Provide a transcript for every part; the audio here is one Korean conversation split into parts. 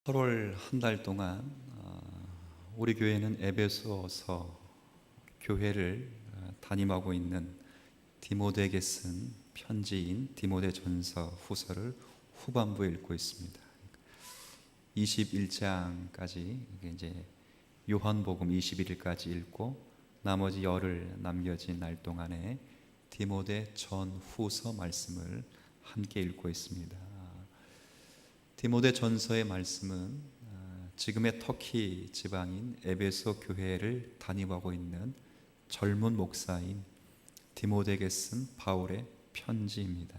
8월 한 달 동안 우리 교회는 에베소서 교회를 담임하고 있는 디모데에게 쓴 편지인 디모데전서 후서를 후반부에 읽고 있습니다. 21장까지 이제 요한복음 21일까지 읽고 나머지 열흘 남겨진 날 동안에 디모데 전후서 말씀을 함께 읽고 있습니다. 디모데 전서의 말씀은 지금의 터키 지방인 에베소 교회를 담임하고 있는 젊은 목사인 디모데에게 쓴 바울의 편지입니다.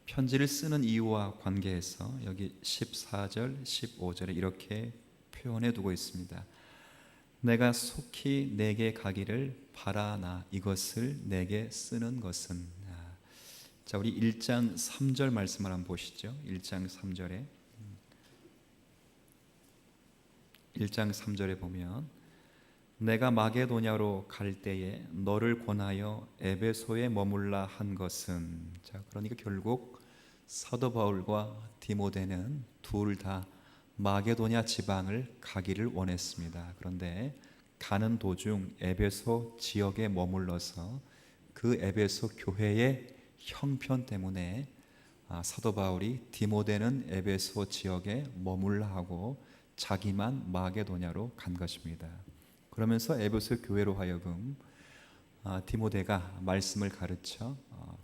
편지를 쓰는 이유와 관계해서 여기 14절, 15절에 이렇게 표현해 두고 있습니다. 내가 속히 내게 가기를 바라나 이것을 내게 쓰는 것은. 자, 우리 1장 3절 말씀을 한번 보시죠. 1장 3절에 1장 3절에 보면 내가 마게도냐로 갈 때에 너를 권하여 에베소에 머물라 한 것은. 자, 그러니까 결국 사도 바울과 디모데는 둘 다 마게도냐 지방을 가기를 원했습니다. 그런데 가는 도중 에베소 지역에 머물러서 그 에베소 교회의 형편 때문에 사도 바울이 디모데는 에베소 지역에 머물라 하고 자기만 마게도냐로 간 것입니다. 그러면서 에베소 교회로 하여금 디모데가 말씀을 가르쳐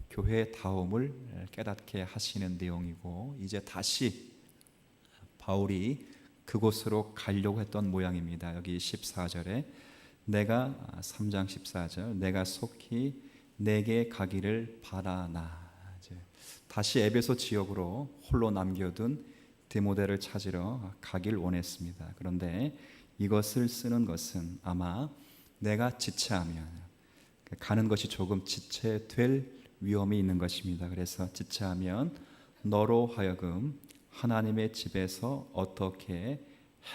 교회의 다움을 깨닫게 하시는 내용이고, 이제 다시 바울이 그곳으로 가려고 했던 모양입니다. 여기 14절에 내가 3장 14절 내가 속히 내게 가기를 바라나. 다시 에베소 지역으로 홀로 남겨둔 디모데를 찾으러 가길 원했습니다. 그런데 이것을 쓰는 것은 아마 내가 지체하면 가는 것이 조금 지체될 위험이 있는 것입니다. 그래서 지체하면 너로 하여금 하나님의 집에서 어떻게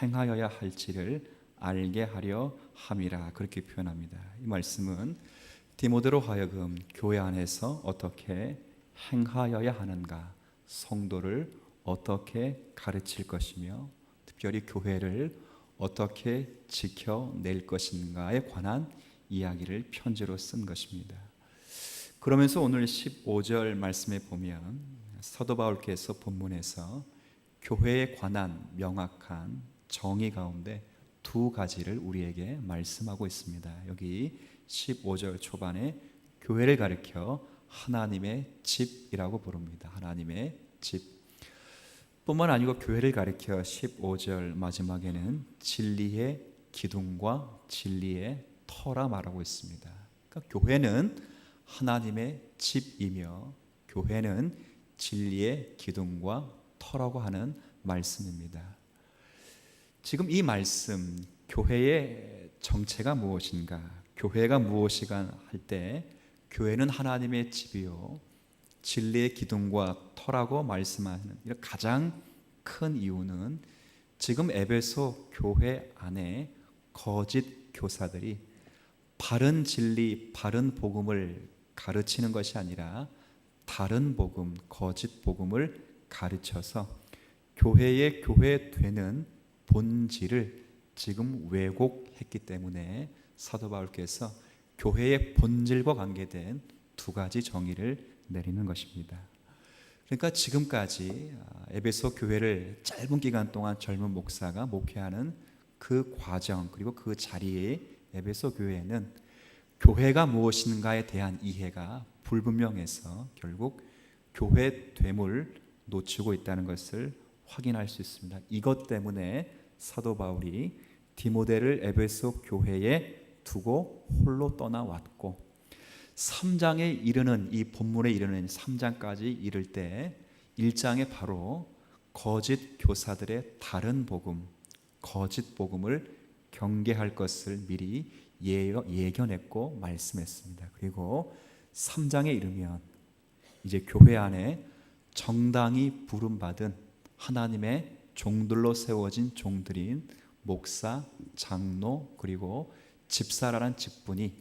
행하여야 할지를 알게 하려 함이라, 그렇게 표현합니다. 이 말씀은 디모데로 하여금 교회 안에서 어떻게 행하여야 하는가, 성도를 어떻게 가르칠 것이며 특별히 교회를 어떻게 지켜낼 것인가에 관한 이야기를 편지로 쓴 것입니다. 그러면서 오늘 15절 말씀에 보면 사도 바울께서 본문에서 교회에 관한 명확한 정의 가운데 두 가지를 우리에게 말씀하고 있습니다. 여기 15절 초반에 교회를 가리켜 하나님의 집이라고 부릅니다. 하나님의 집 뿐만 아니고 교회를 가리켜 15절 마지막에는 진리의 기둥과 진리의 터라 말하고 있습니다. 그러니까 교회는 하나님의 집이며 교회는 진리의 기둥과 터라고 하는 말씀입니다. 지금 이 말씀, 교회의 정체가 무엇인가, 교회가 무엇이가 할 때 교회는 하나님의 집이요 진리의 기둥과 터라고 말씀하는 가장 큰 이유는 지금 에베소 교회 안에 거짓 교사들이 바른 진리, 바른 복음을 가르치는 것이 아니라 다른 복음, 거짓 복음을 가르쳐서 교회의 교회 되는 본질을 지금 왜곡했기 때문에 사도 바울께서 교회의 본질과 관계된 두 가지 정의를 내리는 것입니다. 그러니까 지금까지 에베소 교회를 짧은 기간 동안 젊은 목사가 목회하는 그 과정, 그리고 그 자리에 에베소 교회는 교회가 무엇인가에 대한 이해가 불분명해서 결국 교회됨을 놓치고 있다는 것을 확인할 수 있습니다. 이것 때문에 사도 바울이 디모데를 에베소 교회에 두고 홀로 떠나왔고 3장에 이르는, 이 본문에 이르는 3장까지 이를 때 1장에 바로 거짓 교사들의 다른 복음, 거짓 복음을 경계할 것을 미리 예견했고 말씀했습니다. 그리고 3장에 이르면 이제 교회 안에 정당히 부름받은 하나님의 종들로 세워진 종들인 목사, 장로, 그리고 집사라는 직분이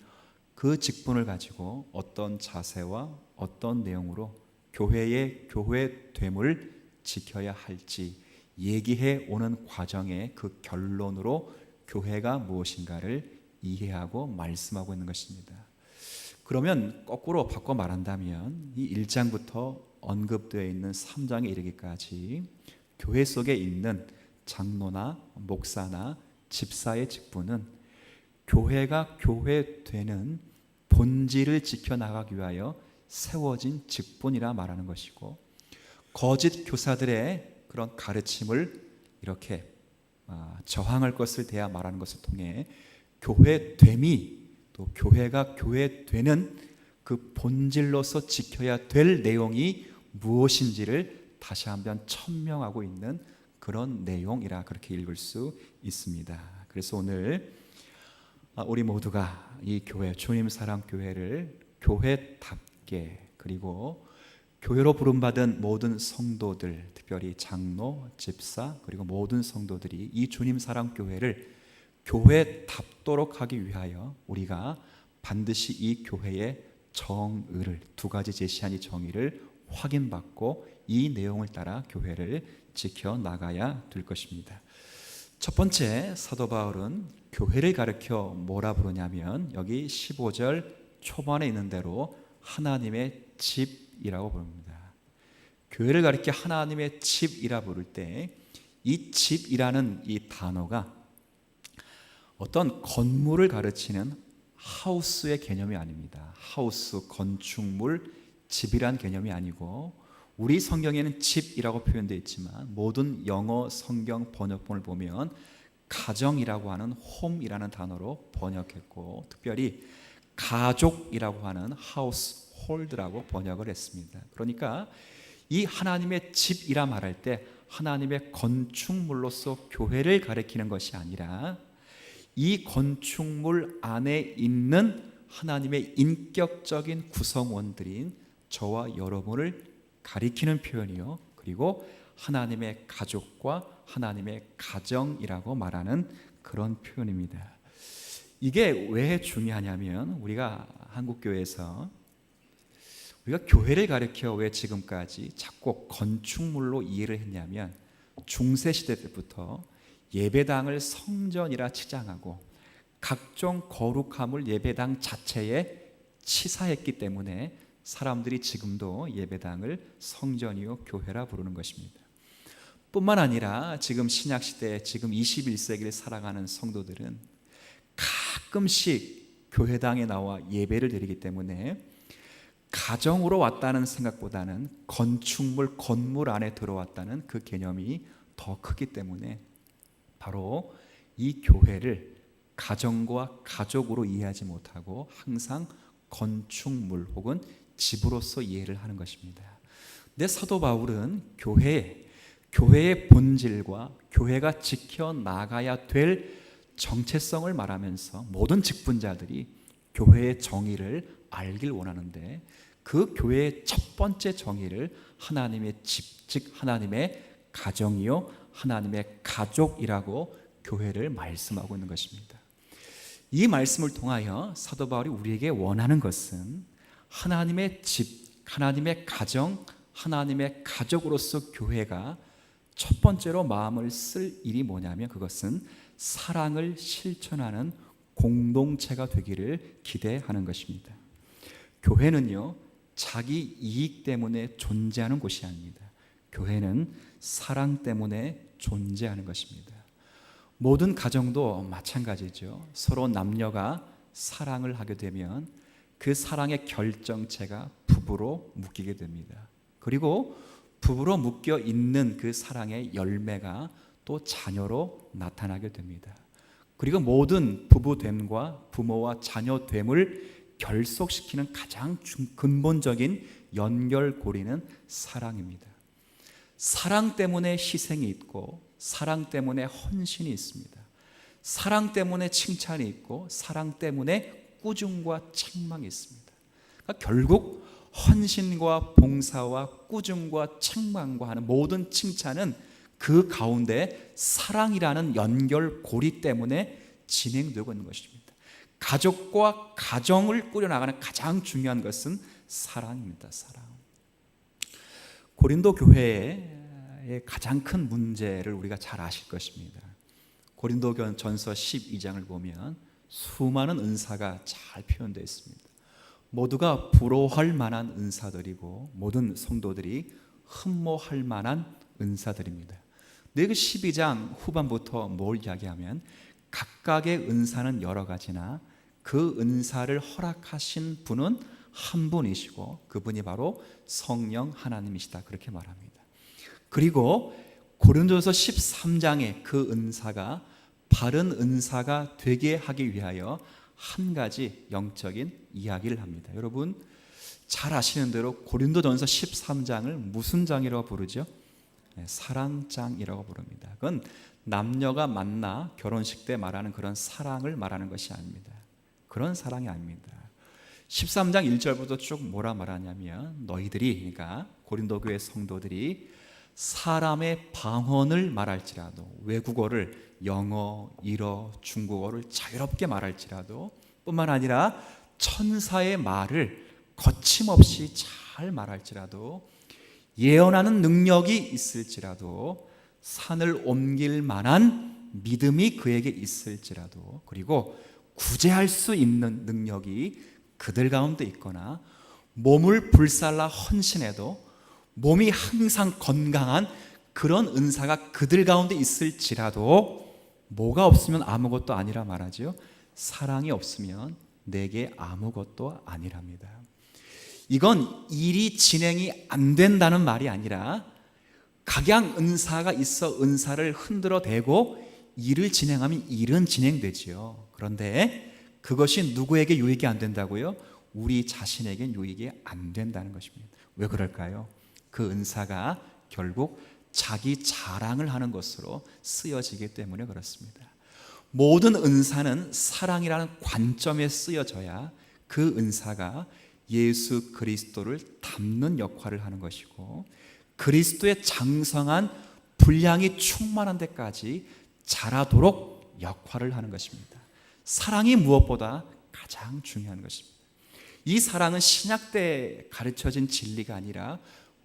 그 직분을 가지고 어떤 자세와 어떤 내용으로 교회의 교회됨을 지켜야 할지 얘기해 오는 과정의 그 결론으로 교회가 무엇인가를 이해하고 말씀하고 있는 것입니다. 그러면 거꾸로 바꿔 말한다면 이 1장부터 언급되어 있는 3장에 이르기까지 교회 속에 있는 장로나 목사나 집사의 직분은 교회가 교회되는 본질을 지켜나가기 위하여 세워진 직분이라 말하는 것이고, 거짓 교사들의 그런 가르침을 이렇게 저항할 것을 대하 말하는 것을 통해 교회됨이, 또 교회가 교회되는 그 본질로서 지켜야 될 내용이 무엇인지를 다시 한번 천명하고 있는 그런 내용이라 그렇게 읽을 수 있습니다. 그래서 오늘 우리 모두가 이 교회, 주님 사랑 교회를 교회답게, 그리고 교회로 부름받은 모든 성도들, 특별히 장로, 집사, 그리고 모든 성도들이 이 주님 사랑 교회를 교회답도록 하기 위하여 우리가 반드시 이 교회의 정의를, 두 가지 제시한 이 정의를 확인받고 이 내용을 따라 교회를 지켜나가야 될 것입니다. 첫 번째, 사도 바울은 교회를 가르쳐 뭐라 부르냐면 여기 15절 초반에 있는 대로 하나님의 집이라고 부릅니다. 교회를 가리켜 하나님의 집이라 부를 때 이 집이라는 이 단어가 어떤 건물을 가르치는 하우스의 개념이 아닙니다. 하우스, 건축물, 집이란 개념이 아니고, 우리 성경에는 집이라고 표현되어 있지만 모든 영어 성경 번역본을 보면 가정이라고 하는 홈이라는 단어로 번역했고, 특별히 가족이라고 하는 하우스 홀드라고 번역을 했습니다. 그러니까 이 하나님의 집이라 말할 때 하나님의 건축물로서 교회를 가리키는 것이 아니라 이 건축물 안에 있는 하나님의 인격적인 구성원들인 저와 여러분을 가리키는 표현이요, 그리고 하나님의 가족과 하나님의 가정이라고 말하는 그런 표현입니다. 이게 왜 중요하냐면, 우리가 한국교회에서 우리가 교회를 가리켜 왜 지금까지 자꾸 건축물로 이해를 했냐면, 중세시대 때부터 예배당을 성전이라 치장하고 각종 거룩함을 예배당 자체에 치사했기 때문에 사람들이 지금도 예배당을 성전이요 교회라 부르는 것입니다. 뿐만 아니라 지금 신약시대, 지금 21세기를 살아가는 성도들은 가끔씩 교회당에 나와 예배를 드리기 때문에 가정으로 왔다는 생각보다는 건축물, 건물 안에 들어왔다는 그 개념이 더 크기 때문에 바로 이 교회를 가정과 가족으로 이해하지 못하고 항상 건축물 혹은 집으로서 이해를 하는 것입니다. 근데 사도 바울은 교회의 본질과 교회가 지켜나가야 될 정체성을 말하면서 모든 직분자들이 교회의 정의를 알길 원하는데, 그 교회의 첫 번째 정의를 하나님의 집, 즉 하나님의 가정이요 하나님의 가족이라고 교회를 말씀하고 있는 것입니다. 이 말씀을 통하여 사도 바울이 우리에게 원하는 것은 하나님의 집, 하나님의 가정, 하나님의 가족으로서 교회가 첫 번째로 마음을 쓸 일이 뭐냐면, 그것은 사랑을 실천하는 공동체가 되기를 기대하는 것입니다. 교회는요, 자기 이익 때문에 존재하는 곳이 아닙니다. 교회는 사랑 때문에 존재하는 것입니다. 모든 가정도 마찬가지죠. 서로 남녀가 사랑을 하게 되면 그 사랑의 결정체가 부부로 묶이게 됩니다. 그리고 부부로 묶여 있는 그 사랑의 열매가 또 자녀로 나타나게 됩니다. 그리고 모든 부부됨과 부모와 자녀됨을 결속시키는 가장 근본적인 연결고리는 사랑입니다. 사랑 때문에 희생이 있고 사랑 때문에 헌신이 있습니다. 사랑 때문에 칭찬이 있고 사랑 때문에 꾸중과 책망이 있습니다. 그러니까 결국 헌신과 봉사와 꾸중과 책망과 하는 모든 칭찬은 그 가운데 사랑이라는 연결고리 때문에 진행되고 있는 것입니다. 가족과 가정을 꾸려나가는 가장 중요한 것은 사랑입니다. 사랑. 고린도 교회에 은사의 가장 큰 문제를 우리가 잘 아실 것입니다. 고린도전서 12장을 보면 수많은 은사가 잘 표현되어 있습니다. 모두가 부러워할 만한 은사들이고 모든 성도들이 흠모할 만한 은사들입니다. 근데 그 12장 후반부터 뭘 이야기하면 각각의 은사는 여러 가지나 그 은사를 허락하신 분은 한 분이시고 그분이 바로 성령 하나님이시다, 그렇게 말합니다. 그리고 고린도서 13장에 그 은사가 바른 은사가 되게 하기 위하여 한 가지 영적인 이야기를 합니다. 여러분 잘 아시는 대로 고린도전서 13장을 무슨 장이라고 부르죠? 사랑장이라고 부릅니다. 그건 남녀가 만나 결혼식 때 말하는 그런 사랑을 말하는 것이 아닙니다. 그런 사랑이 아닙니다. 13장 1절부터 쭉 뭐라 말하냐면 너희들이, 그러니까 고린도 교회 성도들이 사람의 방언을 말할지라도, 외국어를 영어, 일어, 중국어를 자유롭게 말할지라도 뿐만 아니라 천사의 말을 거침없이 잘 말할지라도, 예언하는 능력이 있을지라도, 산을 옮길 만한 믿음이 그에게 있을지라도, 그리고 구제할 수 있는 능력이 그들 가운데 있거나, 몸을 불살라 헌신해도 몸이 항상 건강한 그런 은사가 그들 가운데 있을지라도 뭐가 없으면 아무것도 아니라 말하지요. 사랑이 없으면 내게 아무것도 아니랍니다. 이건 일이 진행이 안 된다는 말이 아니라 각양 은사가 있어 은사를 흔들어 대고 일을 진행하면 일은 진행되지요. 그런데 그것이 누구에게 유익이 안 된다고요? 우리 자신에겐 유익이 안 된다는 것입니다. 왜 그럴까요? 그 은사가 결국 자기 자랑을 하는 것으로 쓰여지기 때문에 그렇습니다. 모든 은사는 사랑이라는 관점에 쓰여져야 그 은사가 예수 그리스도를 담는 역할을 하는 것이고, 그리스도의 장성한 분량이 충만한 데까지 자라도록 역할을 하는 것입니다. 사랑이 무엇보다 가장 중요한 것입니다. 이 사랑은 신약 때 가르쳐진 진리가 아니라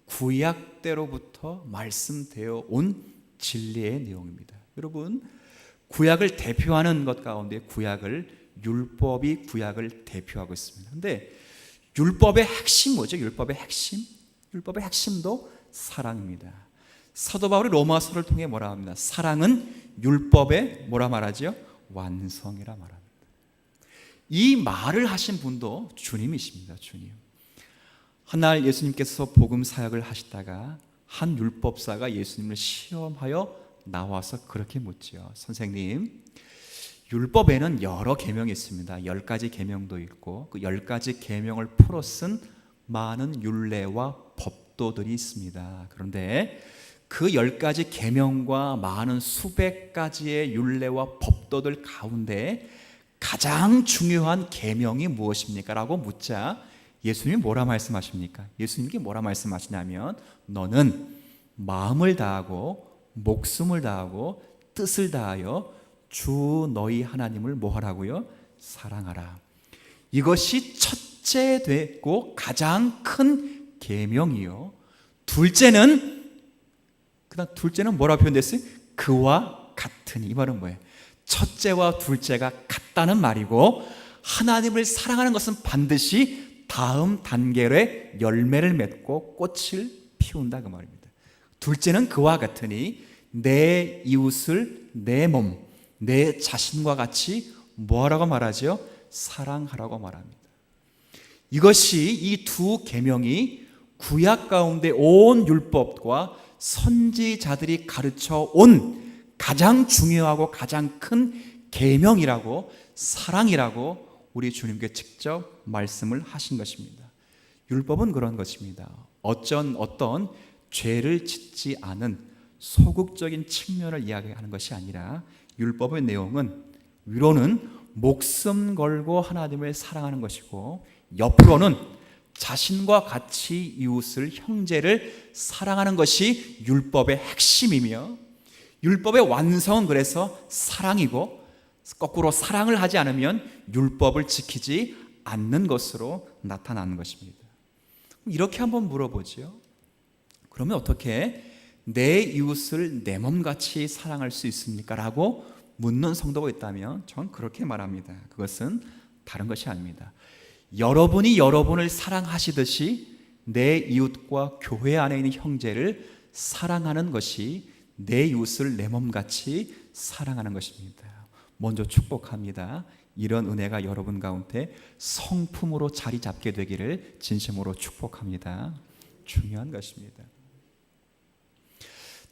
구약 때로부터 말씀되어 온 진리의 내용입니다. 여러분, 구약을 대표하는 것 가운데 율법이 구약을 대표하고 있습니다. 그런데 율법의 핵심 뭐죠? 율법의 핵심도 사랑입니다. 사도 바울이 로마서를 통해 뭐라 합니다? 사랑은 율법의 뭐라 말하죠? 완성이라 말합니다. 이 말을 하신 분도 주님이십니다. 주님. 한날 예수님께서 복음 사역을 하시다가 한 율법사가 예수님을 시험하여 나와서 그렇게 묻지요. 선생님, 율법에는 여러 계명이 있습니다. 10가지 계명도 있고 그 10가지 계명을 풀어 쓴 많은 율례와 법도들이 있습니다. 그런데 그 10가지 계명과 많은 수백 가지의 율례와 법도들 가운데 가장 중요한 계명이 무엇입니까? 라고 묻자 예수님이 뭐라 말씀하십니까? 예수님께 뭐라 말씀하시냐면 너는 마음을 다하고 목숨을 다하고 뜻을 다하여 주 너희 하나님을 뭐하라고요? 사랑하라. 이것이 첫째 되고 가장 큰 계명이요. 둘째는 뭐라고 표현됐어요? 그와 같으니. 이 말은 뭐예요? 첫째와 둘째가 같다는 말이고, 하나님을 사랑하는 것은 반드시 다음 단계의 열매를 맺고 꽃을 피운다 그 말입니다. 둘째는 그와 같으니 내 이웃을 내 몸, 내 자신과 같이 뭐라고 말하죠? 사랑하라고 말합니다. 이것이 이 두 계명이 구약 가운데 온 율법과 선지자들이 가르쳐 온 가장 중요하고 가장 큰 계명이라고, 사랑이라고 우리 주님께 직접 말씀을 하신 것입니다. 율법은 그런 것입니다. 어떤 죄를 짓지 않은 소극적인 측면을 이야기하는 것이 아니라 율법의 내용은 위로는 목숨 걸고 하나님을 사랑하는 것이고, 옆으로는 자신과 같이 이웃을, 형제를 사랑하는 것이 율법의 핵심이며, 율법의 완성은 그래서 사랑이고, 거꾸로 사랑을 하지 않으면 율법을 지키지 않는 것으로 나타나는 것입니다. 이렇게 한번 물어보죠. 그러면 어떻게 내 이웃을 내 몸같이 사랑할 수 있습니까? 라고 묻는 성도가 있다면 전 그렇게 말합니다. 그것은 다른 것이 아닙니다. 여러분이 여러분을 사랑하시듯이 내 이웃과 교회 안에 있는 형제를 사랑하는 것이 내 이웃을 내 몸같이 사랑하는 것입니다. 먼저 축복합니다. 이런 은혜가 여러분 가운데 성품으로 자리 잡게 되기를 진심으로 축복합니다. 중요한 것입니다.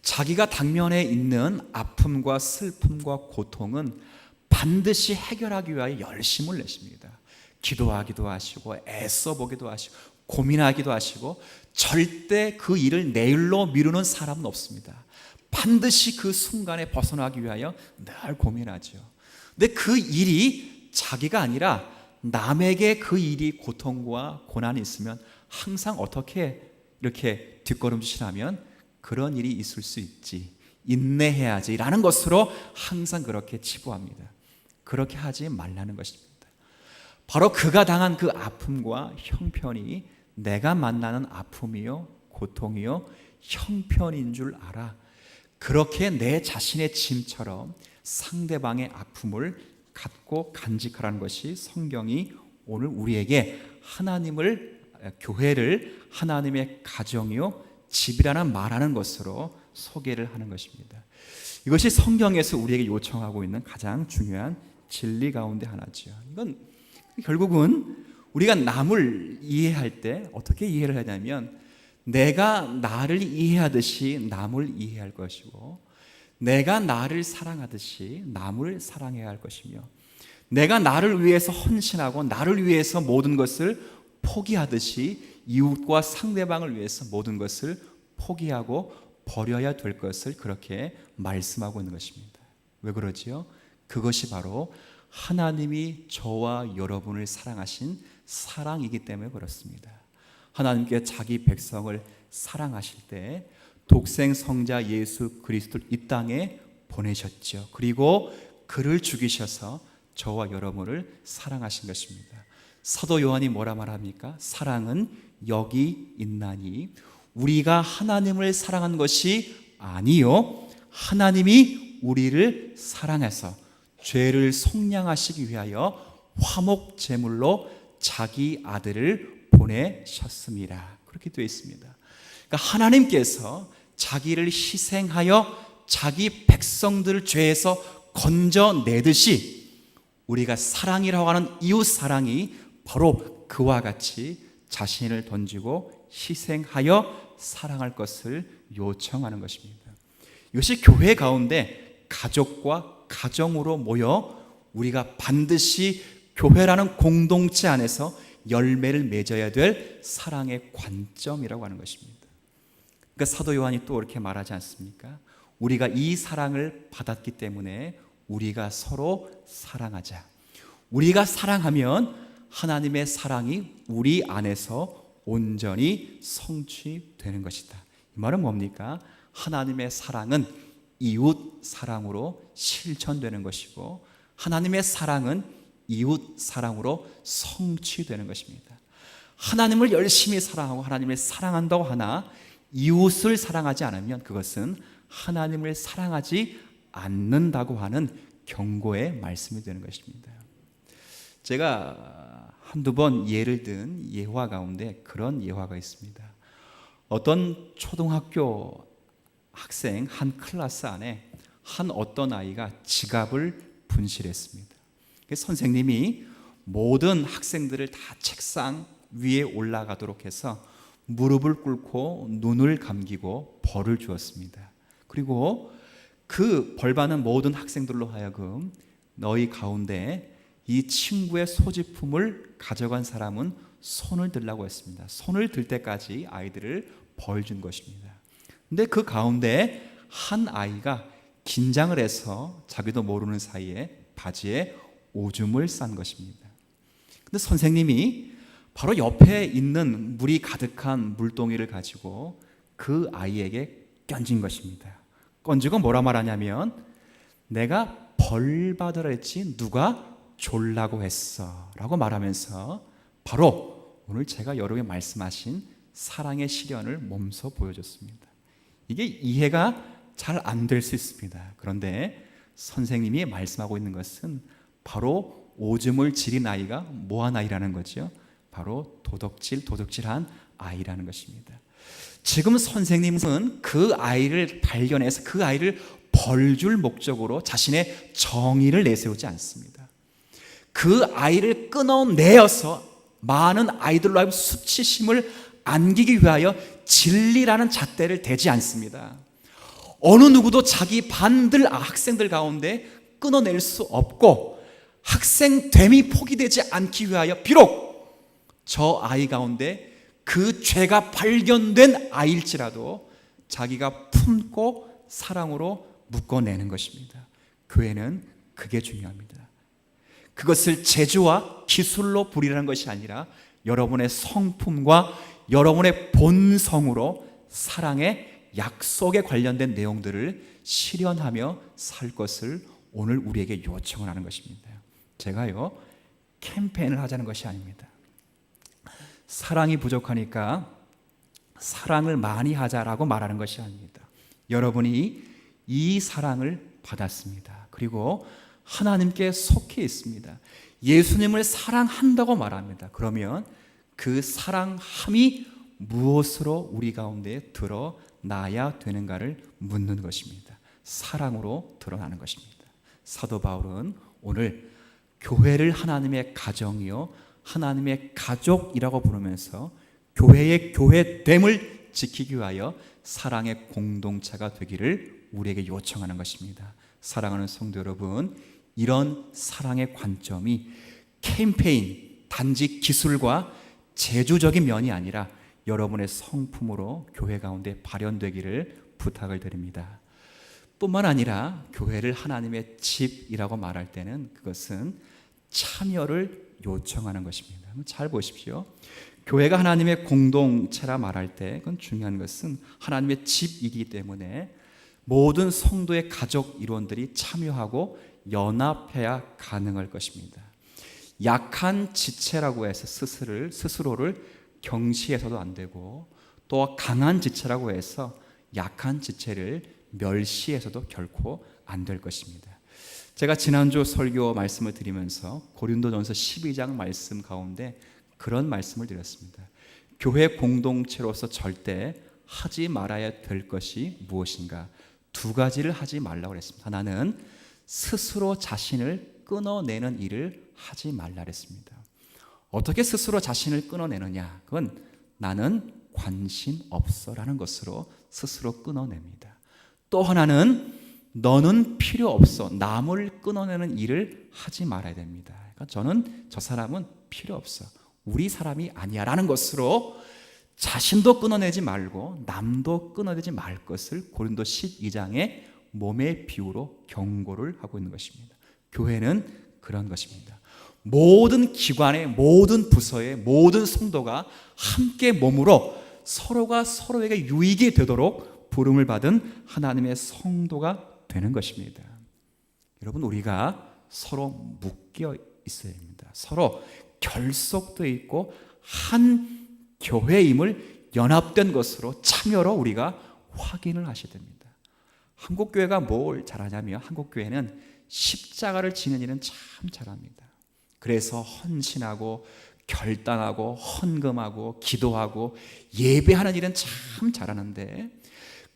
자기가 당면에 있는 아픔과 슬픔과 고통은 반드시 해결하기 위하여 열심을 내십니다. 기도하기도 하시고 애써 보기도 하시고 고민하기도 하시고 절대 그 일을 내일로 미루는 사람은 없습니다. 반드시 그 순간에 벗어나기 위하여 늘 고민하죠. 근데 그 일이 자기가 아니라 남에게 그 일이 고통과 고난이 있으면 항상 어떻게 이렇게 뒷걸음질하면 그런 일이 있을 수 있지, 인내해야지 라는 것으로 항상 그렇게 치부합니다. 그렇게 하지 말라는 것입니다. 바로 그가 당한 그 아픔과 형편이 내가 만나는 아픔이요 고통이요 형편인 줄 알아. 그렇게 내 자신의 짐처럼 상대방의 아픔을 갖고 간직하라는 것이 성경이 오늘 우리에게 교회를 하나님의 가정이요 집이라는 말하는 것으로 소개를 하는 것입니다. 이것이 성경에서 우리에게 요청하고 있는 가장 중요한 진리 가운데 하나죠. 이건 결국은 우리가 남을 이해할 때 어떻게 이해를 하냐면 내가 나를 이해하듯이 남을 이해할 것이고 내가 나를 사랑하듯이 남을 사랑해야 할 것이며 내가 나를 위해서 헌신하고 나를 위해서 모든 것을 포기하듯이 이웃과 상대방을 위해서 모든 것을 포기하고 버려야 될 것을 그렇게 말씀하고 있는 것입니다. 왜 그러지요? 그것이 바로 하나님이 저와 여러분을 사랑하신 사랑이기 때문에 그렇습니다. 하나님께 자기 백성을 사랑하실 때 독생 성자 예수 그리스도를 이 땅에 보내셨죠. 그리고 그를 죽이셔서 저와 여러분을 사랑하신 것입니다. 사도 요한이 뭐라 말합니까? 사랑은 여기 있나니 우리가 하나님을 사랑한 것이 아니요 하나님이 우리를 사랑해서 죄를 속량하시기 위하여 화목 제물로 자기 아들을 보내셨습니다. 그렇게 되어 있습니다. 그러니까 하나님께서 자기를 희생하여 자기 백성들을 죄에서 건져내듯이 우리가 사랑이라고 하는 이웃 사랑이 바로 그와 같이 자신을 던지고 희생하여 사랑할 것을 요청하는 것입니다. 이것이 교회 가운데 가족과 가정으로 모여 우리가 반드시 교회라는 공동체 안에서 열매를 맺어야 될 사랑의 관점이라고 하는 것입니다. 그러니까 사도 요한이 또 이렇게 말하지 않습니까? 우리가 이 사랑을 받았기 때문에 우리가 서로 사랑하자. 우리가 사랑하면 하나님의 사랑이 우리 안에서 온전히 성취되는 것이다. 이 말은 뭡니까? 하나님의 사랑은 이웃 사랑으로 실천되는 것이고 하나님의 사랑은 이웃 사랑으로 성취되는 것입니다. 하나님을 열심히 사랑하고 하나님을 사랑한다고 하나 이웃을 사랑하지 않으면 그것은 하나님을 사랑하지 않는다고 하는 경고의 말씀이 되는 것입니다. 제가 한두 번 예를 든 예화 가운데 그런 예화가 있습니다. 어떤 초등학교 학생 한 클래스 안에 어떤 아이가 지갑을 분실했습니다. 선생님이 모든 학생들을 다 책상 위에 올라가도록 해서 무릎을 꿇고 눈을 감기고 벌을 주었습니다. 그리고 그 벌받는 모든 학생들로 하여금 너희 가운데 이 친구의 소지품을 가져간 사람은 손을 들라고 했습니다. 손을 들 때까지 아이들을 벌 준 것입니다. 근데 그 가운데 한 아이가 긴장을 해서 자기도 모르는 사이에 바지에 오줌을 싼 것입니다. 근데 선생님이 바로 옆에 있는 물이 가득한 물동이를 가지고 그 아이에게 던진 것입니다. 던지고 뭐라 말하냐면 내가 벌 받으라 했지 누가 졸라고 했어 라고 말하면서 바로 오늘 제가 여러분에게 말씀하신 사랑의 실현을 몸소 보여줬습니다. 이게 이해가 잘 안 될 수 있습니다. 그런데 선생님이 말씀하고 있는 것은 바로 오줌을 지린 아이가 뭐한 아이라는 거죠? 바로 도둑질한 아이라는 것입니다. 지금 선생님은 그 아이를 발견해서 그 아이를 벌줄 목적으로 자신의 정의를 내세우지 않습니다. 그 아이를 끊어내어서 많은 아이들로 하여금 수치심을 안기기 위하여 진리라는 잣대를 대지 않습니다. 어느 누구도 자기 반들 학생들 가운데 끊어낼 수 없고 학생됨이 포기되지 않기 위하여 비록 저 아이 가운데 그 죄가 발견된 아이일지라도 자기가 품고 사랑으로 묶어내는 것입니다. 교회는 그게 중요합니다. 그것을 재주와 기술로 부리라는 것이 아니라 여러분의 성품과 여러분의 본성으로 사랑의 약속에 관련된 내용들을 실현하며 살 것을 오늘 우리에게 요청을 하는 것입니다. 제가요 캠페인을 하자는 것이 아닙니다. 사랑이 부족하니까 사랑을 많이 하자라고 말하는 것이 아닙니다. 여러분이 이 사랑을 받았습니다. 그리고 하나님께 속해 있습니다. 예수님을 사랑한다고 말합니다. 그러면 그 사랑함이 무엇으로 우리 가운데 드러나야 되는가를 묻는 것입니다. 사랑으로 드러나는 것입니다. 사도 바울은 오늘 교회를 하나님의 가정이요 하나님의 가족이라고 부르면서 교회의 교회됨을 지키기 위하여 사랑의 공동체가 되기를 우리에게 요청하는 것입니다. 사랑하는 성도 여러분, 이런 사랑의 관점이 캠페인, 단지 기술과 재주적인 면이 아니라 여러분의 성품으로 교회 가운데 발현되기를 부탁을 드립니다. 뿐만 아니라 교회를 하나님의 집이라고 말할 때는 그것은 참여를 요청하는 것입니다. 잘 보십시오. 교회가 하나님의 공동체라 말할 때 그건 중요한 것은 하나님의 집이기 때문에 모든 성도의 가족 일원들이 참여하고 연합해야 가능할 것입니다. 약한 지체라고 해서 스스로를 경시해서도 안 되고 또 강한 지체라고 해서 약한 지체를 멸시해서도 결코 안 될 것입니다. 제가 지난주 설교 말씀을 드리면서 고린도전서 12장 말씀 가운데 그런 말씀을 드렸습니다. 교회 공동체로서 절대 하지 말아야 될 것이 무엇인가? 두 가지를 하지 말라고 했습니다. 하나는 스스로 자신을 끊어내는 일을 하지 말라 했습니다. 어떻게 스스로 자신을 끊어내느냐? 그건 나는 관심 없어라는 것으로 스스로 끊어냅니다. 또 하나는 너는 필요 없어. 남을 끊어내는 일을 하지 말아야 됩니다. 그러니까 저 사람은 필요 없어. 우리 사람이 아니야 라는 것으로 자신도 끊어내지 말고 남도 끊어내지 말 것을 고린도 12장의 몸의 비유로 경고를 하고 있는 것입니다. 교회는 그런 것입니다. 모든 기관의 모든 부서의 모든 성도가 함께 몸으로 서로가 서로에게 유익이 되도록 부름을 받은 하나님의 성도가 되는 것입니다. 여러분, 우리가 서로 묶여 있어야 합니다. 서로 결속되어 있고 한 교회임을 연합된 것으로 참여로 우리가 확인을 하셔야 됩니다. 한국교회가 뭘 잘하냐면 한국교회는 십자가를 지는 일은 참 잘합니다. 그래서 헌신하고 결단하고 헌금하고 기도하고 예배하는 일은 참 잘하는데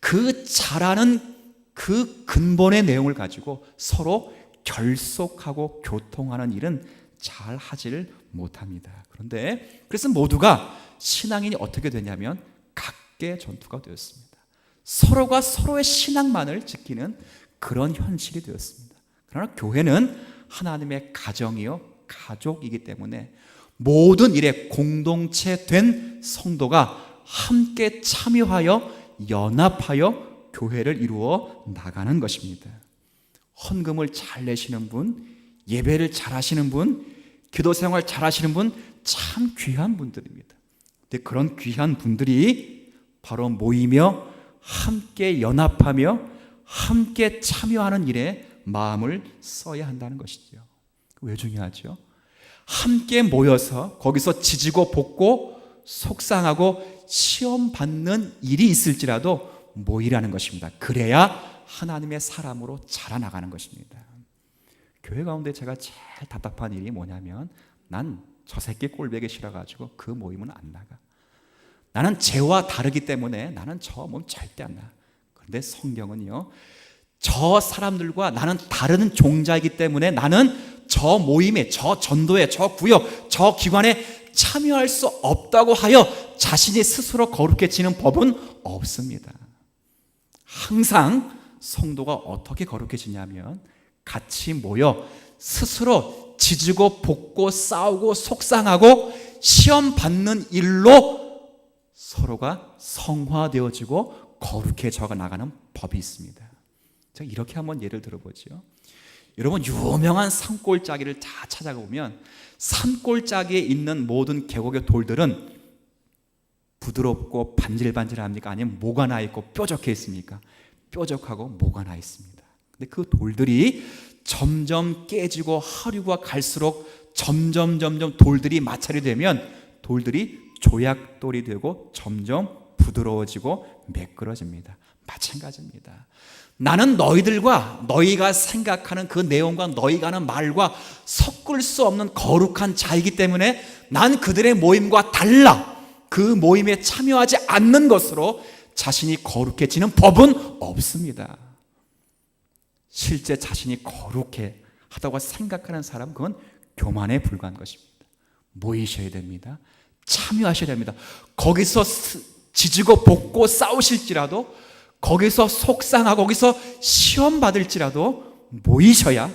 그 잘하는 그 근본의 내용을 가지고 서로 결속하고 교통하는 일은 잘 하지를 못합니다. 그런데 그래서 모두가 신앙인이 어떻게 되냐면 각계 전투가 되었습니다. 서로가 서로의 신앙만을 지키는 그런 현실이 되었습니다. 그러나 교회는 하나님의 가정이요 가족이기 때문에 모든 일에 공동체된 성도가 함께 참여하여 연합하여 교회를 이루어 나가는 것입니다. 헌금을 잘 내시는 분, 예배를 잘 하시는 분, 기도 생활 잘 하시는 분 참 귀한 분들입니다. 근데 그런 귀한 분들이 바로 모이며 함께 연합하며 함께 참여하는 일에 마음을 써야 한다는 것이죠. 왜 중요하죠? 함께 모여서 거기서 지지고 볶고 속상하고 시험 받는 일이 있을지라도 모이라는 것입니다. 그래야 하나님의 사람으로 자라나가는 것입니다. 교회 가운데 제가 제일 답답한 일이 뭐냐면, 난 저 새끼 꼴보기 싫어가지고 그 모임은 안 나가. 나는 쟤와 다르기 때문에 나는 저 모임 절대 안 나가. 그런데 성경은요, 저 사람들과 나는 다른 종자이기 때문에 나는 저 모임에, 저 전도에, 저 구역, 저 기관에 참여할 수 없다고 하여 자신이 스스로 거룩해지는 법은 없습니다. 항상 성도가 어떻게 거룩해지냐면, 같이 모여 스스로 지지고 볶고 싸우고 속상하고 시험 받는 일로 서로가 성화되어지고 거룩해져 나가는 법이 있습니다. 제가 이렇게 한번 예를 들어보죠. 여러분, 유명한 산골짜기를 다 찾아보면 산골짜기에 있는 모든 계곡의 돌들은 부드럽고 반질반질합니까? 아니면 뭐가 나 있고 뾰족해 있습니까? 뾰족하고 뭐가 나 있습니다. 근데 그 돌들이 점점 깨지고 하류가 갈수록 점점 돌들이 마찰이 되면 돌들이 조약돌이 되고 점점 부드러워지고 매끄러집니다. 마찬가지입니다. 나는 너희들과 너희가 생각하는 그 내용과 너희가 하는 말과 섞을 수 없는 거룩한 자이기 때문에 난 그들의 모임과 달라 그 모임에 참여하지 않는 것으로 자신이 거룩해지는 법은 없습니다. 실제 자신이 거룩해 하다고 생각하는 사람, 그건 교만에 불과한 것입니다. 모이셔야 됩니다. 참여하셔야 됩니다. 거기서 지지고 볶고 싸우실지라도, 거기서 속상하고 거기서 시험 받을지라도 모이셔야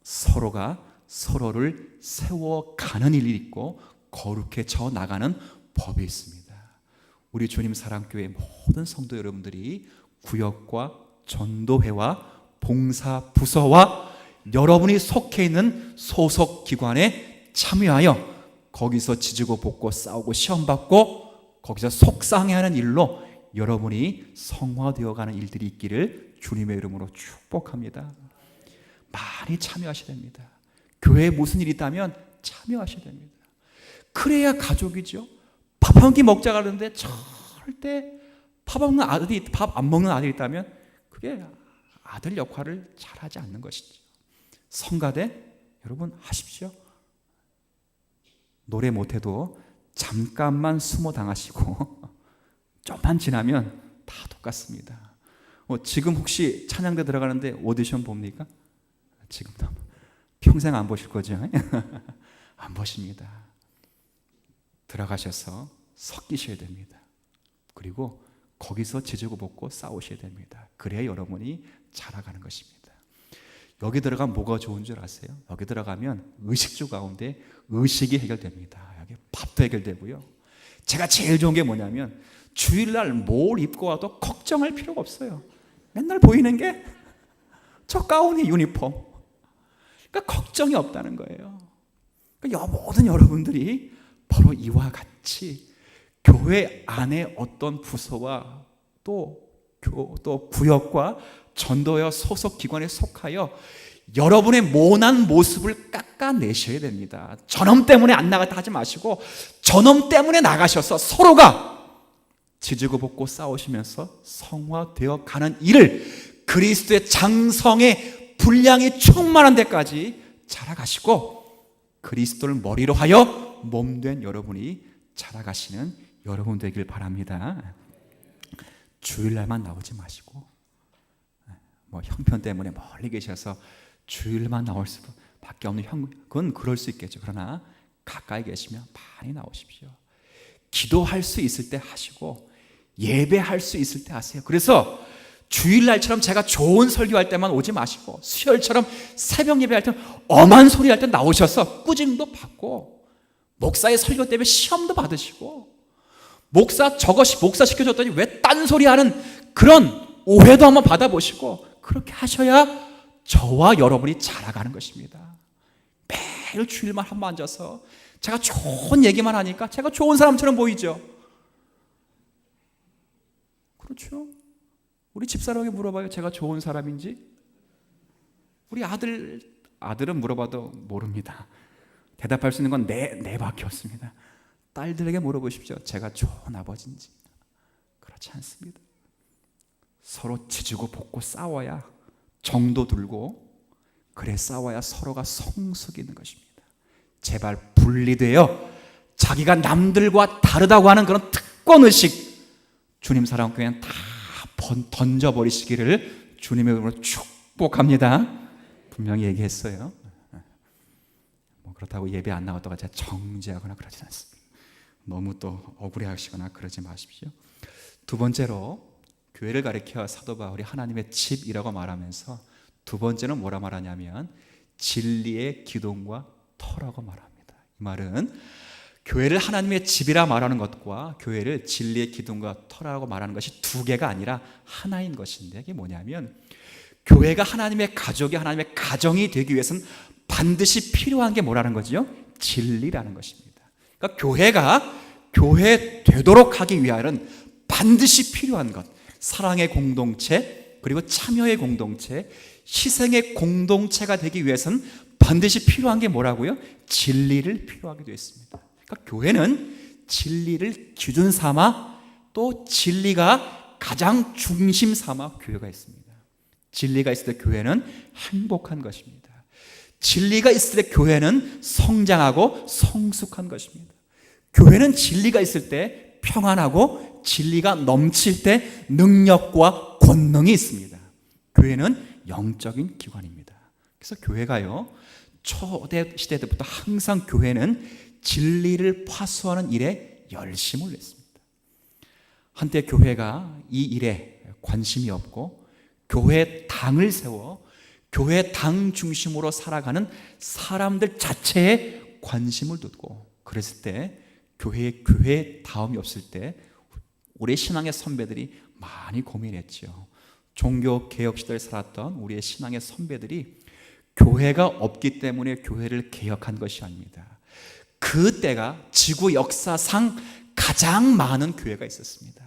서로가 서로를 세워가는 일이 있고 거룩해져 나가는 법이 있습니다. 우리 주님 사랑교회 모든 성도 여러분들이 구역과 전도회와 봉사 부서와 여러분이 속해 있는 소속 기관에 참여하여 거기서 지지고 볶고 싸우고 시험 받고 거기서 속상해하는 일로 여러분이 성화되어가는 일들이 있기를 주님의 이름으로 축복합니다. 많이 참여하셔야 됩니다. 교회에 무슨 일이 있다면 참여하셔야 됩니다. 그래야 가족이죠. 밥 한 끼 먹자 그러는데 절대 밥 안 먹는 아들이 있다면 그게 아들 역할을 잘하지 않는 것이죠. 성가대 여러분 하십시오. 노래 못해도 잠깐만 숨어 당하시고 좀만 지나면 다 똑같습니다. 지금 혹시 찬양대 들어가는데 오디션 봅니까? 지금도 평생 안 보실 거죠? 안 보십니다. 들어가셔서 섞이셔야 됩니다. 그리고 거기서 지지고 볶고 싸우셔야 됩니다. 그래야 여러분이 자라가는 것입니다. 여기 들어가면 뭐가 좋은 줄 아세요? 여기 들어가면 의식주 가운데 의식이 해결됩니다. 여기 밥도 해결되고요. 제가 제일 좋은 게 뭐냐면 주일날 뭘 입고 와도 걱정할 필요가 없어요. 맨날 보이는 게 저 가운이 유니폼. 그러니까 걱정이 없다는 거예요. 그러니까 모든 여러분들이 바로 이와 같이 교회 안에 어떤 부서와 또 구역과 전도여 소속 기관에 속하여 여러분의 모난 모습을 깎아내셔야 됩니다. 저놈 때문에 안 나갔다 하지 마시고 저놈 때문에 나가셔서 서로가 지지고 볶고 싸우시면서 성화되어 가는 일을 그리스도의 장성의 분량이 충만한 데까지 자라가시고 그리스도를 머리로 하여 몸된 여러분이 자라가시는 여러분 되길 바랍니다. 주일날만 나오지 마시고 형편 때문에 멀리 계셔서 주일만 나올 수밖에 없는 그건 그럴 수 있겠죠. 그러나 가까이 계시면 많이 나오십시오. 기도할 수 있을 때 하시고 예배할 수 있을 때 하세요. 그래서 주일날처럼 제가 좋은 설교할 때만 오지 마시고 수요일처럼 새벽 예배할 때 엄한 소리 할 때 나오셔서 꾸짐도 받고 목사의 설교 때문에 시험도 받으시고 목사 시켜줬더니 왜 딴소리 하는 그런 오해도 한번 받아보시고 그렇게 하셔야 저와 여러분이 자라가는 것입니다. 매일 주일만 한번 앉아서 제가 좋은 얘기만 하니까 제가 좋은 사람처럼 보이죠. 그렇죠? 우리 집사람에게 물어봐요. 제가 좋은 사람인지? 우리 아들은 물어봐도 모릅니다. 대답할 수 있는 건 네 밖에 없습니다. 딸들에게 물어보십시오. 제가 좋은 아버지인지. 그렇지 않습니다. 서로 지지고 볶고 싸워야 정도 들고, 그래 싸워야 서로가 성숙이 있는 것입니다. 제발 분리되어 자기가 남들과 다르다고 하는 그런 특권의식, 주님 사랑교회는 다 던져버리시기를 주님의 이름으로 축복합니다. 분명히 얘기했어요. 그렇다고 예배 안 나왔다가 제가 정죄하거나 그러지 않습니다. 너무 또 억울해하시거나 그러지 마십시오. 두 번째로 교회를 가리켜 사도 바울이 하나님의 집이라고 말하면서 두 번째는 뭐라 말하냐면 진리의 기둥과 터라고 말합니다. 이 말은 교회를 하나님의 집이라 말하는 것과 교회를 진리의 기둥과 터라고 말하는 것이 두 개가 아니라 하나인 것인데, 이게 뭐냐면 교회가 하나님의 가족이 하나님의 가정이 되기 위해서는 반드시 필요한 게 뭐라는 거죠? 진리라는 것입니다. 그러니까 교회가 교회 되도록 하기 위하여는 반드시 필요한 것, 사랑의 공동체, 그리고 참여의 공동체, 희생의 공동체가 되기 위해서는 반드시 필요한 게 뭐라고요? 진리를 필요하게 되어 있습니다. 그러니까 교회는 진리를 기준 삼아 또 진리가 가장 중심 삼아 교회가 있습니다. 진리가 있을 때 교회는 행복한 것입니다. 진리가 있을 때 교회는 성장하고 성숙한 것입니다. 교회는 진리가 있을 때 평안하고 진리가 넘칠 때 능력과 권능이 있습니다. 교회는 영적인 기관입니다. 그래서 교회가요, 초대 시대 때부터 항상 교회는 진리를 파수하는 일에 열심을 냈습니다. 한때 교회가 이 일에 관심이 없고 교회 당을 세워 교회 당 중심으로 살아가는 사람들 자체에 관심을 두고 그랬을 때 교회 다음이 없을 때 우리 신앙의 선배들이 많이 고민했죠. 종교 개혁 시대를 살았던 우리의 신앙의 선배들이 교회가 없기 때문에 교회를 개혁한 것이 아닙니다. 그때가 지구 역사상 가장 많은 교회가 있었습니다.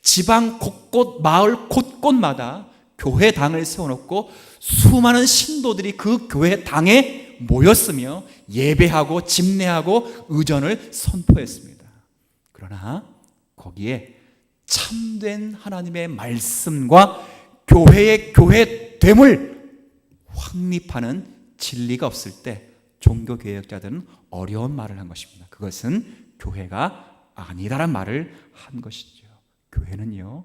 지방 곳곳, 마을 곳곳마다 교회 당을 세워놓고 수많은 신도들이 그 교회 당에 모였으며 예배하고 집례하고 의전을 선포했습니다. 그러나 거기에 참된 하나님의 말씀과 교회의 교회됨을 확립하는 진리가 없을 때 종교개혁자들은 어려운 말을 한 것입니다. 그것은 교회가 아니다란 말을 한 것이죠. 교회는요,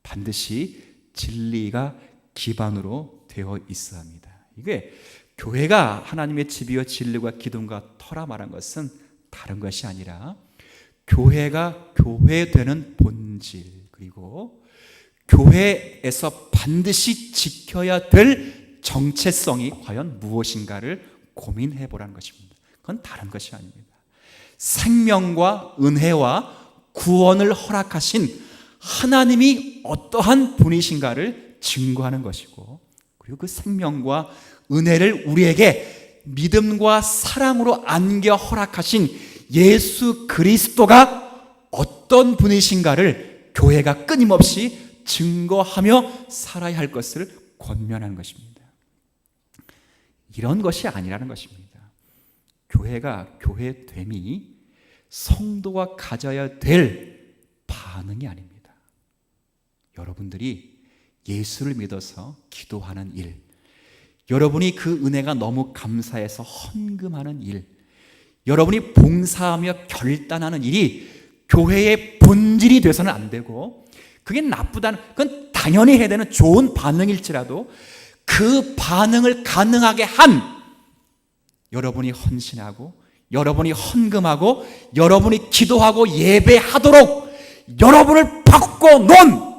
반드시 진리가 기반으로 되어 있어야 합니다. 이게 교회가 하나님의 집이요 진리와 기둥과 터라 말한 것은 다른 것이 아니라 교회가 교회되는 본질, 그리고 교회에서 반드시 지켜야 될 정체성이 과연 무엇인가를 고민해 보라는 것입니다. 그건 다른 것이 아닙니다. 생명과 은혜와 구원을 허락하신 하나님이 어떠한 분이신가를 증거하는 것이고, 그리고 그 생명과 은혜를 우리에게 믿음과 사랑으로 안겨 허락하신 예수 그리스도가 어떤 분이신가를 교회가 끊임없이 증거하며 살아야 할 것을 권면하는 것입니다. 이런 것이 아니라는 것입니다. 교회가 교회됨이 성도가 가져야 될 반응이 아닙니다. 여러분들이 예수를 믿어서 기도하는 일, 여러분이 그 은혜가 너무 감사해서 헌금하는 일, 여러분이 봉사하며 결단하는 일이 교회의 본질이 돼서는 안 되고, 그게 나쁘다는, 그건 당연히 해야 되는 좋은 반응일지라도 그 반응을 가능하게 한 여러분이 헌신하고 여러분이 헌금하고 여러분이 기도하고 예배하도록 여러분을 바꿔놓은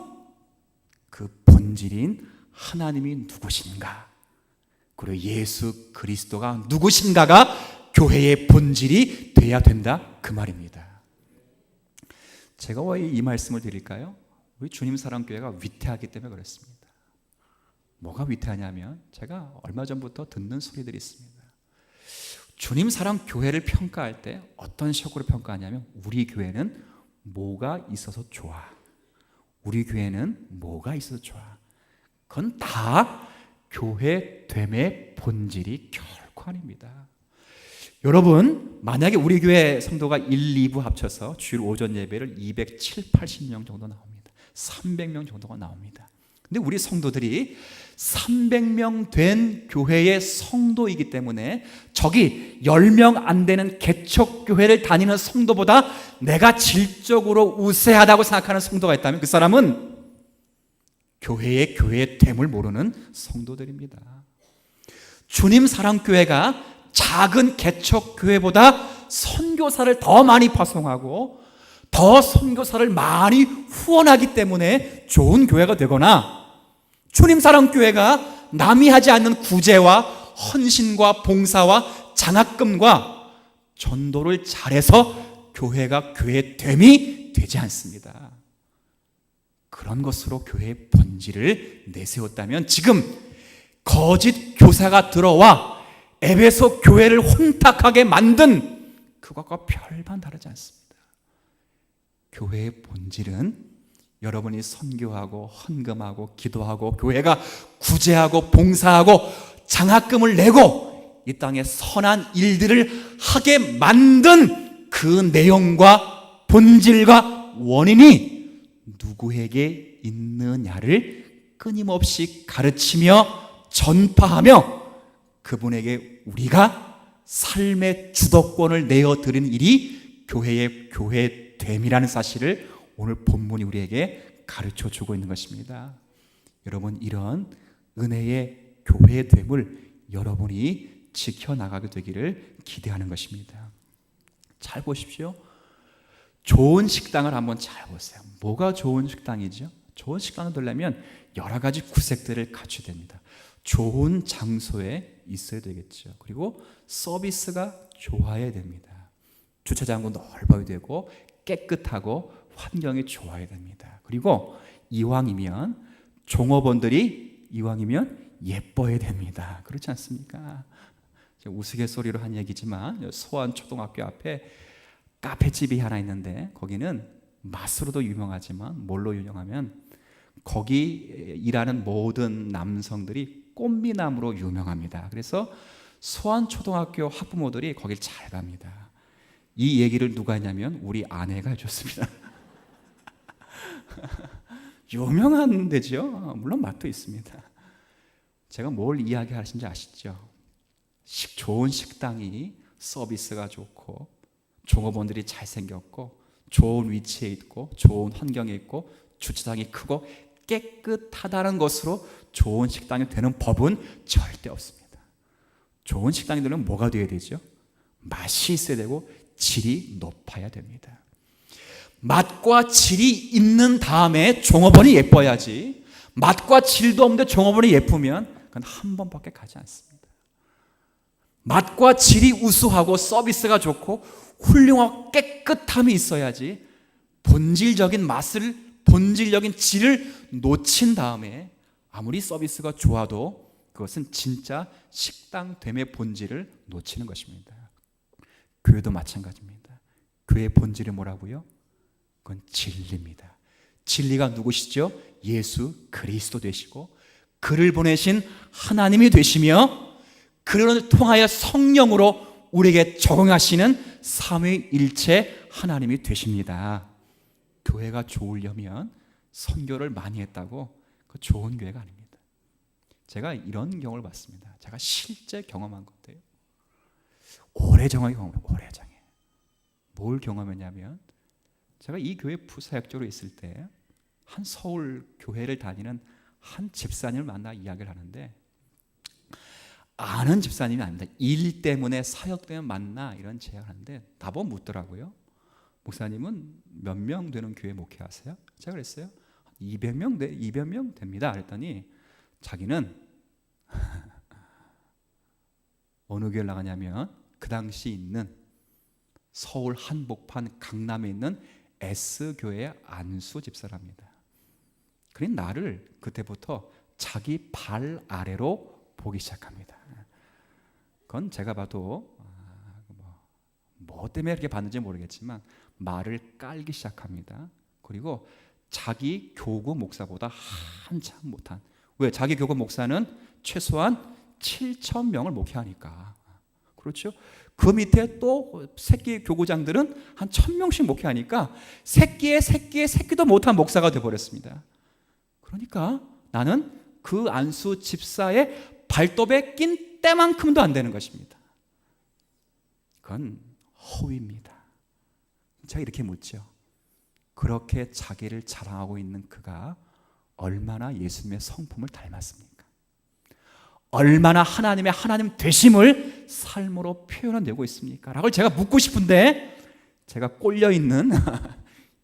그 본질인 하나님이 누구신가, 그리고 예수 그리스도가 누구신가가 교회의 본질이 돼야 된다, 그 말입니다. 제가 왜 이 말씀을 드릴까요? 우리 주님 사랑교회가 위태하기 때문에 그렇습니다. 뭐가 위태하냐면 제가 얼마 전부터 듣는 소리들이 있습니다. 주님 사랑 교회를 평가할 때 어떤 식으로 평가하냐면, 우리 교회는 뭐가 있어서 좋아, 우리 교회는 뭐가 있어서 좋아. 그건 다 교회됨의 본질이 결코 아닙니다. 여러분, 만약에 우리 교회 성도가 1, 2부 합쳐서 주일 오전 예배를 270, 80명 정도 나옵니다. 300명 정도가 나옵니다. 근데 우리 성도들이 300명 된 교회의 성도이기 때문에 저기 10명 안 되는 개척교회를 다니는 성도보다 내가 질적으로 우세하다고 생각하는 성도가 있다면 그 사람은 교회의 됨을 모르는 성도들입니다. 주님 사랑교회가 작은 개척교회보다 선교사를 더 많이 파송하고 더 선교사를 많이 후원하기 때문에 좋은 교회가 되거나, 주님 사랑교회가 남이 하지 않는 구제와 헌신과 봉사와 장학금과 전도를 잘해서 교회가 교회됨이 되지 않습니다. 그런 것으로 교회의 본질을 내세웠다면 지금 거짓 교사가 들어와 에베소 교회를 혼탁하게 만든 그것과 별반 다르지 않습니다. 교회의 본질은 여러분이 선교하고 헌금하고 기도하고 교회가 구제하고 봉사하고 장학금을 내고 이 땅에 선한 일들을 하게 만든 그 내용과 본질과 원인이 누구에게 있느냐를 끊임없이 가르치며 전파하며 그분에게 우리가 삶의 주도권을 내어드리는 일이 교회의 교회됨이라는 사실을 오늘 본문이 우리에게 가르쳐주고 있는 것입니다. 여러분, 이런 은혜의 교회됨을 여러분이 지켜나가게 되기를 기대하는 것입니다. 잘 보십시오. 좋은 식당을 한번 잘 보세요. 뭐가 좋은 식당이죠? 좋은 식당을 되려면 여러 가지 구색들을 갖춰야 됩니다. 좋은 장소에 있어야 되겠죠. 그리고 서비스가 좋아야 됩니다. 주차장도 넓어야 되고 깨끗하고 환경이 좋아야 됩니다. 그리고 이왕이면 종업원들이 예뻐야 됩니다. 그렇지 않습니까? 우스갯소리로 한 얘기지만 소환 초등학교 앞에 카페집이 하나 있는데 거기는 맛으로도 유명하지만 뭘로 유명하면 거기 일하는 모든 남성들이 꽃미남으로 유명합니다. 그래서 소환 초등학교 학부모들이 거길 잘 갑니다. 이 얘기를 누가 했냐면 우리 아내가 해줬습니다. 유명한 데죠. 물론 맛도 있습니다. 제가 뭘 이야기하신지 아시죠? 좋은 식당이 서비스가 좋고 종업원들이 잘생겼고 좋은 위치에 있고 좋은 환경에 있고 주차장이 크고 깨끗하다는 것으로 좋은 식당이 되는 법은 절대 없습니다. 좋은 식당이 되려면 뭐가 되어야 되죠? 맛이 있어야 되고 질이 높아야 됩니다. 맛과 질이 있는 다음에 종업원이 예뻐야지, 맛과 질도 없는데 종업원이 예쁘면 그건 한 번밖에 가지 않습니다. 맛과 질이 우수하고 서비스가 좋고 훌륭하고 깨끗함이 있어야지 본질적인 맛을, 본질적인 질을 놓친 다음에 아무리 서비스가 좋아도 그것은 진짜 식당됨의 본질을 놓치는 것입니다. 교회도 마찬가지입니다. 교회의 본질이 뭐라고요? 그건 진리입니다. 진리가 누구시죠? 예수 그리스도 되시고 그를 보내신 하나님이 되시며 그를 통하여 성령으로 우리에게 적용하시는 삼위일체 하나님이 되십니다. 교회가 좋으려면 선교를 많이 했다고 그 좋은 교회가 아닙니다. 제가 이런 경험을 봤습니다. 제가 실제 경험한 건데요. 오래전에 뭘 경험했냐면 제가 이 교회 부사역자로 있을 때 한 서울 교회를 다니는 한 집사님을 만나 이야기를 하는데, 아는 집사님이 아닙니다. 일 때문에 사역 때문에 만나 이런 제안을 하는데 나보고 묻더라고요. 목사님은 몇 명 되는 교회 목회하세요? 제가 그랬어요. 200명 됩니다. 그랬더니 자기는 어느 교회를 나가냐면 그 당시 있는 서울 한복판 강남에 있는 S교회 안수 집사랍니다. 그런 나를 그때부터 자기 발 아래로 보기 시작합니다. 그건 제가 봐도 뭐 때문에 이렇게 봤는지 모르겠지만 말을 깔기 시작합니다. 그리고 자기 교구 목사보다 한참 못한, 왜? 자기 교구 목사는 최소한 7,000명을 목회하니까 그렇죠? 그 밑에 또 새끼 교구장들은 한 1,000명씩 목회하니까 새끼도 못한 목사가 되어버렸습니다. 그러니까 나는 그 안수 집사의 발톱에 낀 때만큼도 안 되는 것입니다. 그건 허위입니다. 제가 이렇게 묻죠. 그렇게 자기를 자랑하고 있는 그가 얼마나 예수님의 성품을 닮았습니까? 얼마나 하나님 되심을 삶으로 표현해내고 있습니까? 라고 제가 묻고 싶은데 제가 꼴려있는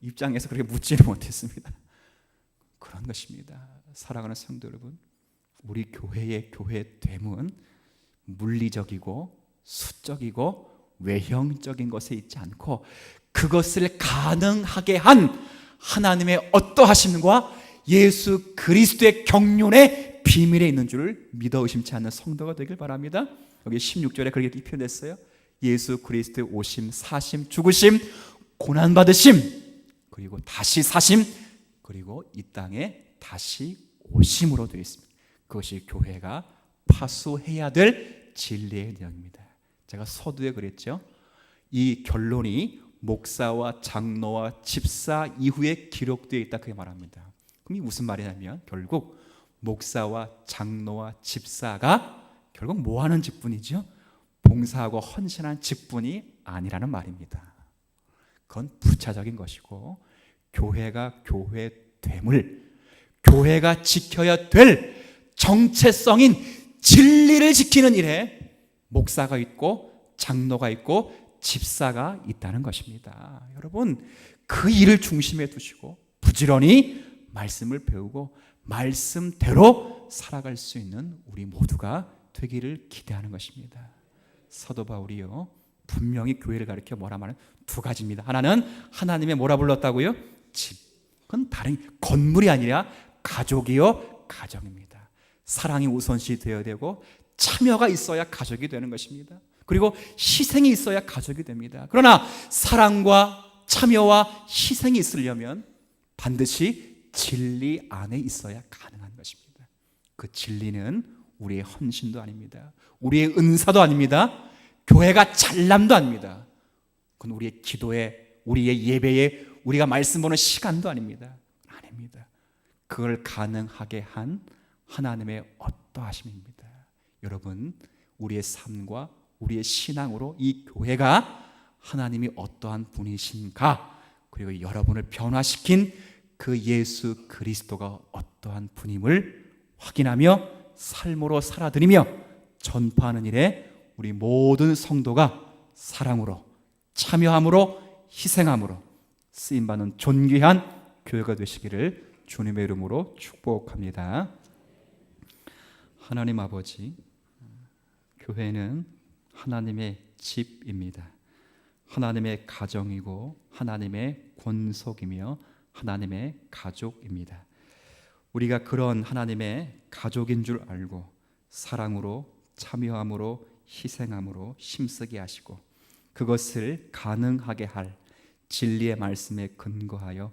입장에서 그렇게 묻지를 못했습니다. 그런 것입니다. 사랑하는 성도 여러분, 우리 교회의 교회됨은 물리적이고 수적이고 외형적인 것에 있지 않고 그것을 가능하게 한 하나님의 어떠하심과 예수 그리스도의 경륜의 비밀에 있는 줄을 믿어 의심치 않는 성도가 되길 바랍니다. 여기 16절에 그렇게 표현됐어요. 예수 그리스도의 오심, 사심, 죽으심, 고난받으심, 그리고 다시 사심, 그리고 이 땅에 다시 오심으로 되어 있습니다. 그것이 교회가 파수해야 될 진리의 내용입니다. 제가 서두에 그랬죠. 이 결론이 목사와 장로와 집사 이후에 기록되어 있다 그렇게 말합니다. 그럼 이게 무슨 말이냐면 결국 목사와 장로와 집사가 결국 뭐 하는 직분이죠? 봉사하고 헌신한 직분이 아니라는 말입니다. 그건 부차적인 것이고 교회가 교회됨을 교회가 지켜야 될 정체성인 진리를 지키는 일에 목사가 있고 장로가 있고 집사가 있다는 것입니다. 여러분 그 일을 중심에 두시고 부지런히 말씀을 배우고 말씀대로 살아갈 수 있는 우리 모두가 되기를 기대하는 것입니다. 사도 바울이요 분명히 교회를 가리켜 뭐라 말하는 두 가지입니다. 하나는 하나님의 뭐라 불렀다고요? 집. 그건 다른 건물이 아니라 가족이요 가정입니다. 사랑이 우선시 되어야 되고 참여가 있어야 가족이 되는 것입니다. 그리고 희생이 있어야 가족이 됩니다. 그러나 사랑과 참여와 희생이 있으려면 반드시 진리 안에 있어야 가능한 것입니다. 그 진리는 우리의 헌신도 아닙니다. 우리의 은사도 아닙니다. 교회가 잘남도 아닙니다. 그건 우리의 기도에, 우리의 예배에, 우리가 말씀 보는 시간도 아닙니다. 아닙니다. 그걸 가능하게 한 하나님의 어떠하심입니다. 여러분, 우리의 삶과 우리의 신앙으로 이 교회가 하나님이 어떠한 분이신가, 그리고 여러분을 변화시킨 그 예수 그리스도가 어떠한 분임을 확인하며 삶으로 살아드리며 전파하는 일에 우리 모든 성도가 사랑으로, 참여함으로, 희생함으로 쓰임받는 존귀한 교회가 되시기를 주님의 이름으로 축복합니다. 하나님 아버지, 교회는 하나님의 집입니다. 하나님의 가정이고 하나님의 권속이며 하나님의 가족입니다. 우리가 그런 하나님의 가족인 줄 알고 사랑으로, 참여함으로, 희생함으로 힘쓰게 하시고 그것을 가능하게 할 진리의 말씀에 근거하여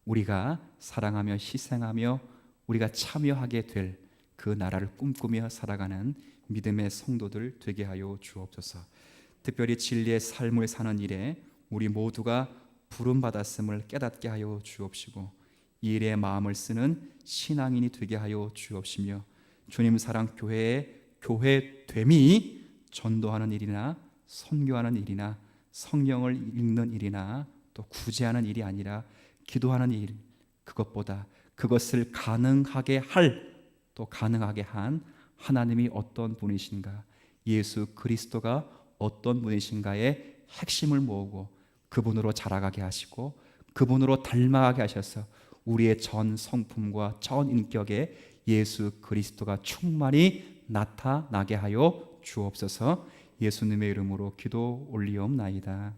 우리가 사랑하며 희생하며 우리가 참여하게 될 그 나라를 꿈꾸며 살아가는 믿음의 성도들 되게 하여 주옵소서. 특별히 진리의 삶을 사는 일에 우리 모두가 부름받았음을 깨닫게 하여 주옵시고 이 일에 마음을 쓰는 신앙인이 되게 하여 주옵시며 주님 사랑 교회의 교회됨이 전도하는 일이나 선교하는 일이나 성경을 읽는 일이나 또 구제하는 일이 아니라 기도하는 일, 그것보다 그것을 가능하게 할, 또 가능하게 한 하나님이 어떤 분이신가, 예수 그리스도가 어떤 분이신가의 핵심을 모으고 그분으로 자라가게 하시고 그분으로 닮아가게 하셔서 우리의 전 성품과 전 인격에 예수 그리스도가 충만히 나타나게 하여 주옵소서. 예수님의 이름으로 기도 올리옵나이다.